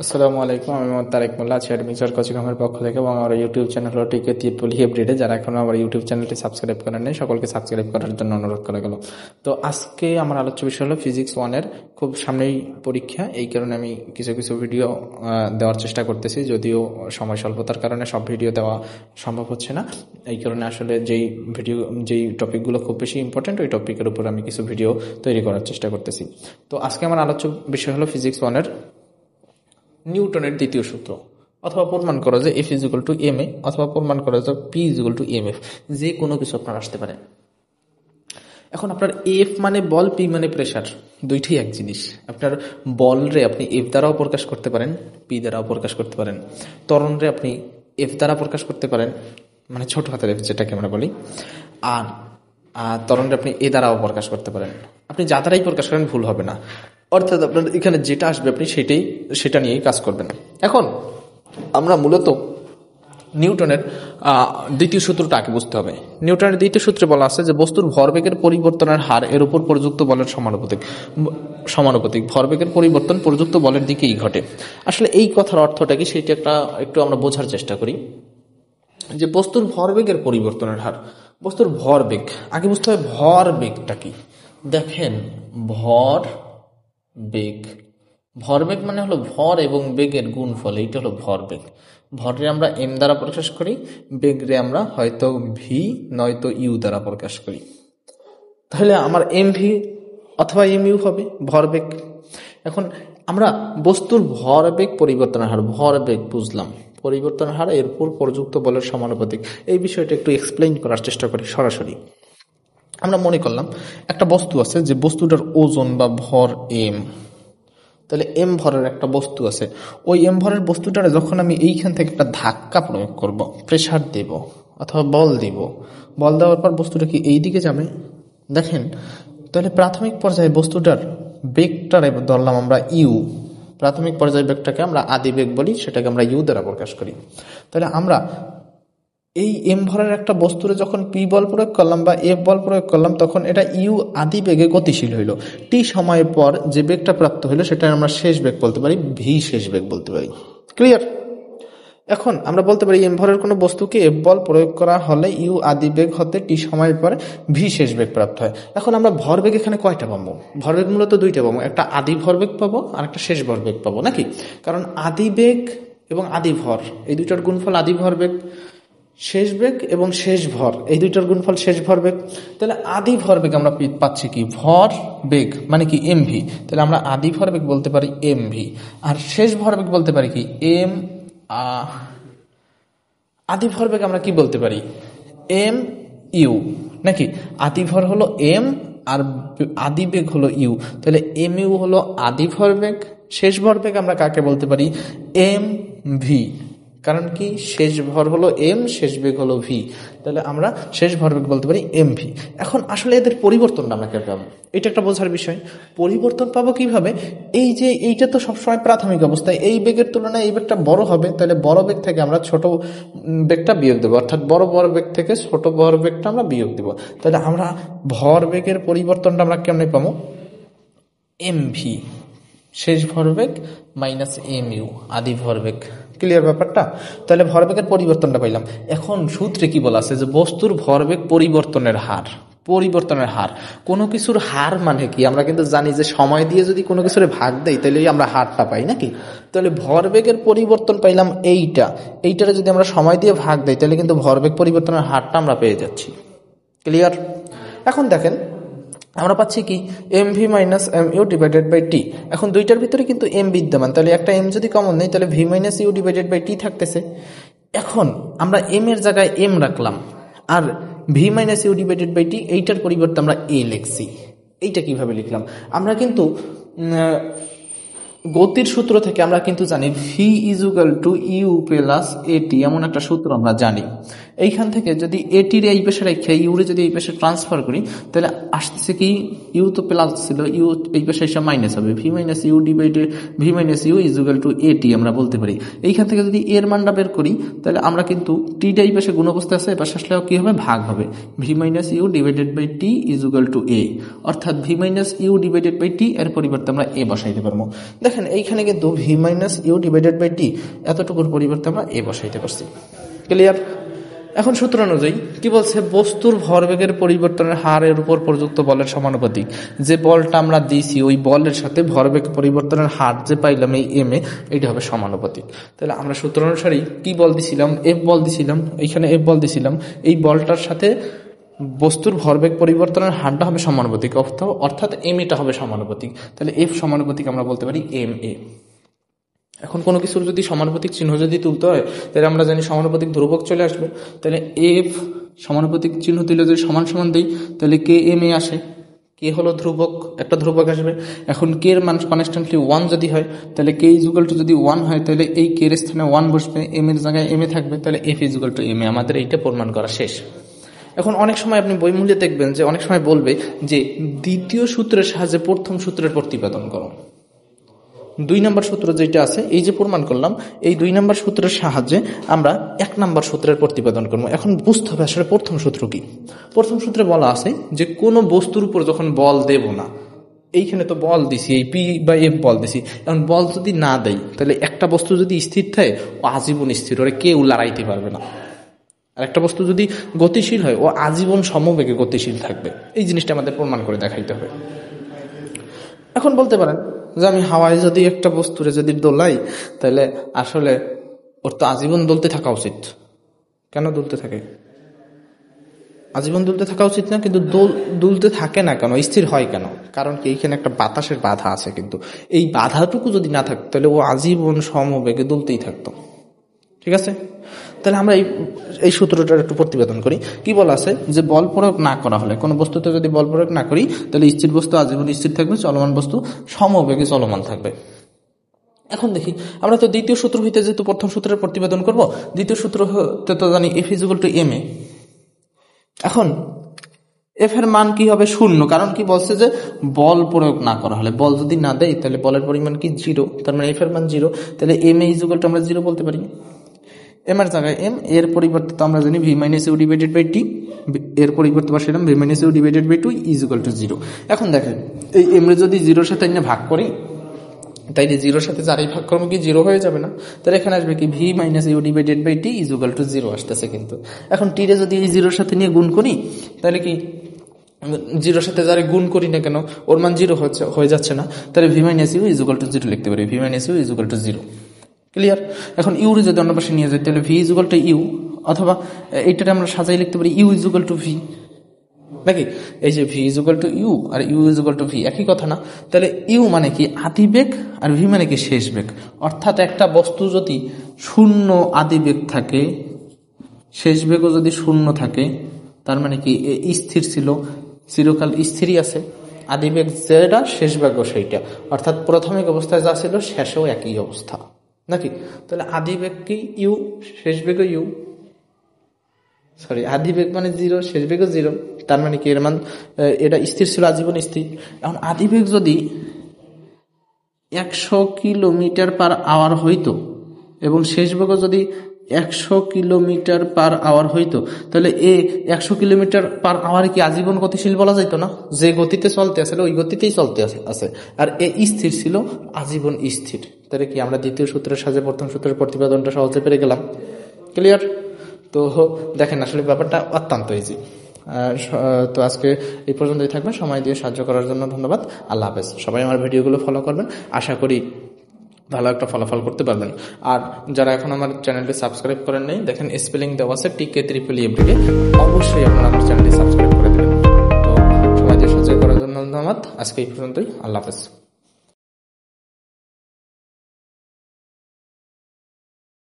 আসসালামু আলাইকুম। আমি মোহাম্মদ তারেক মোল্লা আছি অ্যাডমিচার কোচিংয়ের পক্ষ থেকে এবং আমার ইউটিউব চ্যানেল হলো টিকে ত্রিপল এভরিডে। যারা এখনো আমার ইউটিউব চ্যানেলটি সাবস্ক্রাইব করেন নাই সকলকে সাবস্ক্রাইব করার জন্য অনুরোধ করা গেল। তো আজকে আমার আলোচ্য বিষয় হলো ফিজিক্স 1-এর খুব সামনেই পরীক্ষা, এই কারণে আমি কিছু কিছু ভিডিও দেওয়ার চেষ্টা করতেছি, যদিও সময় স্বল্পতার কারণে সব ভিডিও দেওয়া সম্ভব হচ্ছে না। এই কারণে আসলে যেই টপিকগুলো খুব বেশি ইম্পর্টেন্ট ওই টপিকের উপর আমি কিছু ভিডিও তৈরি করার চেষ্টা করতেছি। তো আজকে আমার আলোচ্য বিষয় হলো ফিজিক্স 1-এর নিউটনের দ্বিতীয় সূত্র, অথবা প্রমাণ করা যে F is equal to M A, অথবা প্রমাণ করা যে P is equal to M F, যে কোনো কিছু আপনার আসতে পারে। এখন আপনার এফ মানে বল, পি মানে প্রেসার, দুইটাই এক জিনিস। আপনার বল রে আপনি এফ দ্বারাও প্রকাশ করতে পারেন, পি দ্বারাও প্রকাশ করতে পারেন। ত্বরণ রে আপনি এফ দ্বারা প্রকাশ করতে পারেন, মানে ছোট হাতের এফ যেটাকে আমরা বলি, আর ত্বরণে আপনি এ দ্বারাও প্রকাশ করতে পারেন। আপনি যা দ্বারাই প্রকাশ করেন ভুল হবে না, অর্থাৎ আপনার এখানে যেটা আসবে আপনি সেটা নিয়েই কাজ করবেন। এখন আমরা মূলত নিউটনের দ্বিতীয় সূত্রটা আগে বুঝতে হবে। নিউটনের দ্বিতীয় সূত্রে বলা আছে যে বস্তুর ভরবেগের পরিবর্তনের হার এর উপর প্রযুক্ত বলের সমানুপাতিক। ভরবেগের পরিবর্তন প্রযুক্ত বলের দিকেই ঘটে। আসলে এই কথার অর্থটা কি সেটা একটু আমরা বোঝার চেষ্টা করি। যে বস্তুর ভরবেগের পরিবর্তনের হার, বস্তুর ভরবেগ আগে বুঝতে হবে। ভরবেগটা কি দেখেন, ভরবেগ মানে হলো ভর এবং বেগের গুণফল, এইটা হলো ভরবেগ। ভরে আমরা এম দ্বারা প্রকাশ করি, বেগরে আমরা হয়তো ভি নয়তো ইউ দ্বারা প্রকাশ করি। তাহলে আমার এম ভি অথবা এম ইউ হবে ভরবেগ। এখন আমরা বস্তুর ভরবেগ পরিবর্তনের হার, ভরবেগ বুঝলাম, পরিবর্তনের হার এরপর প্রযুক্ত বলের সমানুপাতিক, এই বিষয়টা একটু এক্সপ্লেইন করার চেষ্টা করি সরাসরি। আমরা মনে করলাম একটা বস্তু আছে, যে বস্তুটার ওজন বা ভর এম, তাহলে এম ভরের একটা বস্তু আছে। ওই এম ভরের বস্তুটারে যখন আমি এইখান থেকে একটা ধাক্কা প্রয়োগ করব, প্রেসার দেব অথবা বল দিব, বল দেওয়ার পর বস্তুটা কি এই দিকে যাবে দেখেন। তাহলে প্রাথমিক পর্যায়ে বস্তুটার বেগটারে ধরলাম আমরা ইউ, প্রাথমিক পর্যায়ে বেগটাকে আমরা আদি বেগ বলি, সেটাকে আমরা ইউ দ্বারা প্রকাশ করি। তাহলে আমরা এই এম ভরের একটা বস্তুরে যখন পি বল প্রয়োগ করলাম বা এফ বল প্রয়োগ করলাম, তখন এটা ইউ আদি বেগে গতিশীল হইল। টি সময় পর যে বেগটা প্রাপ্ত হইল সেটা আমরা শেষ বেগ বলতে পারি, ভি শেষ বেগ বলতে পারি। ক্লিয়ার? এখন আমরা বলতে পারি এম ভরের কোনো বস্তুকে এফ বল প্রয়োগ করা হলে ইউ আদি বেগ হতে টি সময় পর ভি শেষ বেগ প্রাপ্ত হয়। এখন আমরা ভরবেগ এখানে কয়টা পাবো? ভরবেগ মূলত দুইটা পাবো, একটা আদি ভরবেগ পাবো আর একটা শেষ ভরবেগ পাবো, নাকি? কারণ আদি বেগ এবং আদি ভর এই দুইটার গুণফল আদি ভরবেগ, শেষ বেগ এবং শেষ ভর এই দুইটার গুণফল শেষ ভরবেগ। তাহলে আদি ভরবেগ আমরা পাচ্ছি কি? ভর বেগ মানে কি? M V. তাহলে আমরা আদি ভরবেগ বলতে পারি এম ভি, আর শেষ ভরবেগ বলতে পারি কি? এম আদি ভরবেগ আমরা কি বলতে পারি? এম ইউ, নাকি? আদি ভর হলো এম আর আদি বেগ হলো ইউ, তাহলে এম ইউ হলো আদি ভরবেগ। শেষ ভরবেগ আমরা কাকে বলতে পারি? M V. কারণ কি? শেষ ভর হলো এম, শেষ বেগ হলো ভি, তাহলে আমরা শেষ ভরবেগ বলতে পারি এম ভি। এখন আসলে এদের পরিবর্তনটা আমরা কে পাবো, এটা একটা বোঝার বিষয়। পরিবর্তন পাবো কিভাবে? এই যে এইটা তো সবসময় প্রাথমিক অবস্থায়, এই বেগের তুলনায় এই বেগটা বড় হবে, তাহলে বড় বেগ থেকে আমরা ছোট বেগটা বিয়োগ দেবো, অর্থাৎ বড় বেগ থেকে ছোট বেগটা আমরা বিয়োগ দেবো। তাহলে আমরা ভর বেগের পরিবর্তনটা আমরা কেমনে পাবো? এম ভি শেষ ভরবেগ মাইনাস এম ইউ আদি ভরবেগ। ক্লিয়ার ব্যাপারটা? তাহলে ভরবেগের পরিবর্তনটা পাইলাম। এখন সূত্রে কি বলা আছে? যে বস্তুর ভরবেগ পরিবর্তনের হার। পরিবর্তনের হার, কোনো কিছুর হার মানে কি? আমরা কিন্তু জানি যে সময় দিয়ে যদি কোনো কিছুর ভাগ দেই তাহলে আমরা হারটা পাই, নাকি? তাহলে ভরবেগের পরিবর্তন পাইলাম এইটারে যদি আমরা সময় দিয়ে ভাগ দেই তাহলে কিন্তু ভরবেগ পরিবর্তনের হারটা আমরা পেয়ে যাচ্ছি। ক্লিয়ার? এখন দেখেন আমরা পাচ্ছি কি? M V minus M U divided by T. এখন দুইটার ভিতরে কিন্তু এম বিদ্যমান, তাহলে একটা এম যদি কমন নেই তাহলে V minus U divided by T থাকতেছে। এখন আমরা এম এর জায়গায় এম রাখলাম, আর V minus U divided by T এইটার পরিবর্তে আমরা এ লিখছি। এইটা কিভাবে লিখলাম? আমরা কিন্তু গতির সূত্র থেকে আমরা কিন্তু জানি V is equal to U plus at, এমন একটা সূত্র আমরা জানি। এইখান থেকে যদি এটির এই পাশে রেখে ইউরে যদি এই পাশে ট্রান্সফার করি, তাহলে আসতেছে কি, ইউ তো প্লাস ছিল, ইউ এই পাশে এসে মাইনাস হবে, V minus U divided V minus U is equal to at আমরা বলতে পারি। এইখান থেকে যদি এর মানটা বের করি, তাহলে আমরা কিন্তু টিটা এই পাশে গুণ অবস্থায় আছে, এ পাশে আসলে কি হবে, ভাগ হবে, V minus U divided by T is equal to A, অর্থাৎ V minus U divided by T এর পরিবর্তে আমরা এ বসাইতে পারবো। দেখেন এইখানে কিন্তু V minus U divided by T এতটুকুর পরিবর্তে আমরা এ বসাইতে পারছি। ক্লিয়ার? এখন সূত্র অনুযায়ী কি বলছে, বস্তুর ভরবেগের পরিবর্তনের হারের উপর প্রযুক্ত বলের সমানুপাতিক। যে বলটা আমরা দিয়েছি ওই বলের সাথে ভরবেগ পরিবর্তনের হার যে পাইলাম এই এম এ, এটা হবে সমানুপাতিক। তাহলে আমরা সূত্র অনুসারে কি বল দিছিলাম, এফ বল দিছিলাম, এইখানে এফ বল দিছিলাম, এই বলটার সাথে বস্তুর ভরবেগ পরিবর্তনের হারটা হবে সমানুপাতিক, অর্থাৎ এম এটা হবে সমানুপাতিক। তাহলে এফ সমানুপাতিক আমরা বলতে পারি এম এ। এখন কোনো কিছুর যদি সমানুপাতিক চিহ্ন যদি তুলতে হয়, তাহলে আমরা জানি সমানুপাতিক ধ্রুবক চলে আসবে। তাহলে এফ সমানুপাতিক চিহ্ন তুলে যদি সমান সমান দিই, তাহলে কে এম এ আসে, কে হলো ধ্রুবক, একটা ধ্রুবক আসবে। এখন কে এর মান কনস্ট্যান্টলি 1 যদি হয়, তাহলে কে ইজ ইকুয়াল টু যদি 1 হয়, তাহলে এই কে এর স্থানে 1 বসবে, এম এর জায়গায় এম এ থাকবে, তাহলে F is equal to M A. আমাদের এইটা প্রমাণ করা শেষ। এখন অনেক সময় আপনি বইমূল্যে দেখবেন যে অনেক সময় বলবে যে দ্বিতীয় সূত্রের সাহায্যে প্রথম সূত্রের প্রতিপাদন করো। 2 নম্বর সূত্র যেটা আছে, এই যে প্রমাণ করলাম, এই 2 নম্বর সূত্রের সাহায্যে আমরা 1 নম্বর সূত্রের প্রতিপাদন করবো। এখন বুঝতে হবে আসলে প্রথম সূত্র কি। প্রথম সূত্রে বলা আছে যে কোনো বস্তুর উপর যখন বল দেব না, এইখানে তো বল দিছি, এই পি বা এফ বল দিছি, এখন বল যদি না দেই, তাহলে একটা বস্তু যদি স্থির থাকে ও আজীবন স্থির, ওরে কেউ লড়াইতে পারবে না। আর একটা বস্তু যদি গতিশীল হয় ও আজীবন সমবেগে গতিশীল থাকবে। এই জিনিসটা আমাদের প্রমাণ করে দেখাইতে হবে। এখন বলতে পারেন যে আমি হাওয়ায় যদি একটা বস্তুরে যদি দোলাই, তাহলে আসলে ওর তো আজীবন দুলতে থাকা উচিত। কেন দুলতে থাকে? আজীবন দুলতে থাকা উচিত না, কিন্তু দুলতে থাকে না কেন, স্থির হয় কেন? কারণ কি, এইখানে একটা বাতাসের বাধা আছে, কিন্তু এই বাধাটুকু যদি না থাকতো তাহলে ও আজীবন সমবেগে দুলতেই থাকতো। ঠিক আছে? তাহলে আমরা এই সূত্রটার একটু প্রতিপাদন করি। কি বলা আছে যে বল প্রয়োগ না করা হলে, কোনো বস্তুতে যদি বল প্রয়োগ না করি, তাহলে স্থির বস্তু আজীবন স্থির থাকবে, চলমান বস্তু সমবেগে চলমান থাকবে। এখন দেখি, আমরা তো দ্বিতীয় সূত্র হইতে যেহেতু প্রথম সূত্রের প্রতিপাদন করব, দ্বিতীয় সূত্র হতে তো জানি F is equal to M A. এখন এফ এর মান কি হবে? 0। কারণ কি বলছে যে বল প্রয়োগ না করা হলে, বল যদি না দেয় তাহলে বলের পরিমাণ কি 0, তার মানে এফ এর মান 0। তাহলে M A is equal to আমরা 0 বলতে পারি। এম এর জায়গায় এম, এর পরিবর্তে তো আমরা জানি V minus U divided by T, এর পরিবর্তে বসাইলাম V minus U divided by 2 is equal to 0। এখন দেখেন এই এম এর যদি 0-র সাথে ভাগ করি, তাইলে 0-র সাথে যারাই ভাগ করবো কি 0 হয়ে যাবে না? তাহলে এখানে আসবে কি V minus U divided by T is equal to 0 আসতেছে। কিন্তু এখন টি রে যদি এই 0-র সাথে নিয়ে গুণ করি, তাহলে কি 0-র সাথে যারা গুণ করি না কেন ওর মান 0 হয়ে যাচ্ছে না? তাহলে V minus U is equal to 0 লিখতে পারি, V minus U is equal to 0। Clear? এখন ইউরে যদি অন্য পাশে নিয়ে যাই, তাহলে V is equal to U, অথবা এইটাতে আমরা সাজাই লিখতে পারি U is equal to V, নাকি? এই যে V is equal to U আর U is equal to V একই কথা না? তাহলে ইউ মানে কি আদি বেগ, আর ভি মানে কি শেষ বেগ। অর্থাৎ একটা বস্তু যদি 0 আদি বেগ থাকে, শেষ বেগও যদি 0 থাকে, তার মানে কি স্থির ছিল, চিরকাল স্থিরই আছে। আদি বেগ যেটা, শেষ বেগও সেইটা, অর্থাৎ প্রাথমিক অবস্থায় যা ছিল শেষেও একই অবস্থা, নাকি? তাহলে আদি বেগ কি ইউ, শেষ বেগও ইউ, আদি বেগ মানে 0, শেষ বেগও 0, তার মানে কি এর মান এটা স্থির ছিল, আজীবন স্থির। এখন আদি বেগ যদি 100 কিলোমিটার পার আওয়ার হইতো এবং শেষ বেগও যদি 100 কিলোমিটার পার আওয়ার হইতো, তাহলে 100 কিলোমিটার পার আওয়ারে কি আজীবন গতিশীল বলা যাইতো না? যে গতিতে চলতে আসলে ওই গতিতেই চলতে আছে, আর স্থির ছিল, আজীবন স্থির। তাহলে কি আমরা দ্বিতীয় সূত্রের সাথে প্রথম সূত্রের প্রতিপাদনটা সহজে পেরে গেলাম। ক্লিয়ার? তো দেখেন আসলে ব্যাপারটা অত্যন্ত ইজি। তো আজকে এই পর্যন্তই থাকবে। সময় দিয়ে সাহায্য করার জন্য ধন্যবাদ। আল্লাহ হাফেজ। সবাই আমার ভিডিওগুলো ফলো করবেন, আশা করি ভালো একটা ফলাফল করতে পারবেন। আর যারা এখন আমার চ্যানেলটি সাবস্ক্রাইব করেন নাই, দেখেন স্পেলিং দেওয়া আছে TK3FF, অবশ্যই আপনারা আমার চ্যানেলটি সাবস্ক্রাইব করে দেবেন। তো সময় দিয়ে সাহায্য করার জন্য ধন্যবাদ। আজকে এই পর্যন্তই। আল্লাহ হাফেজ।